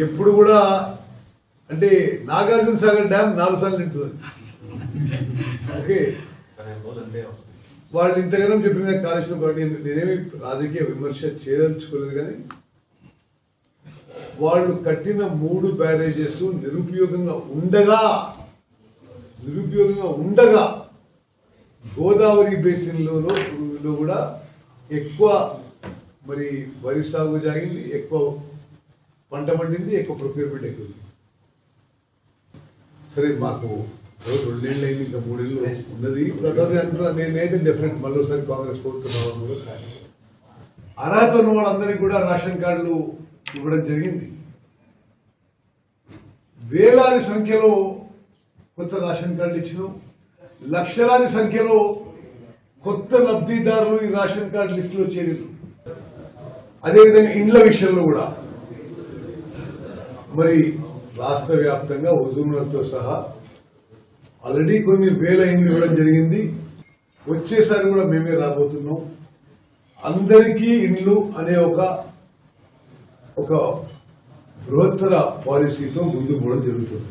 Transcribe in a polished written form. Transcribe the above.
ఎప్పుడు కూడా అంటే నాగార్జున సాగర్ డ్యామ్ 4 సార్లు నిండుతుంది. ఓకే, వాళ్ళు ఇంతగానో చెప్పిన కాళేశ్వరం కాబట్టి నేనేమి రాజకీయ విమర్శ చేయదలుచుకోలేదు, కానీ వాళ్ళు కట్టిన 3 బ్యారేజెస్ నిరుపయోగంగా ఉండగా గోదావరి బేసిన్లో కూడా ఎక్కువ మరి వరి సాగు జాగింది, ఎక్కువ పంట పండింది, ఎక్కువ ప్రొక్యూర్మెంట్ అవుతుంది. సరే, మాకు 2 ఏళ్ళు అయింది, ఇంకా 3 ఏళ్ళు ఉన్నది. ప్రధాని అంటున్నా నేనైతే డెఫినెట్ మళ్ళీసారి కాంగ్రెస్ కోరుతున్నాను కూడా. కానీ అర్హత ఉన్న వాళ్ళందరికీ కూడా రేషన్ కార్డులు ఇవ్వడం జరిగింది. వేలాది సంఖ్యలో కొత్త రేషన్ కార్డులు ఇచ్చినాం. లక్షలాది సంఖ్యలో కొత్త లబ్ధిదారులు ఈ రేషన్ కార్డు లిస్టులో చేరారు. అదేవిధంగా ఇండ్ల విషయంలో కూడా మరి రాష్ట్ర వ్యాప్తంగా హుజూర్నగర్తో సహా ఆల్రెడీ కొన్ని వేల ఇండ్లు ఇవ్వడం జరిగింది. వచ్చేసారి కూడా మేమే రాబోతున్నాం. అందరికీ ఇండ్లు అనే ఒక బృహత్తర పాలసీతో ముందుకు పోవడం జరుగుతుంది.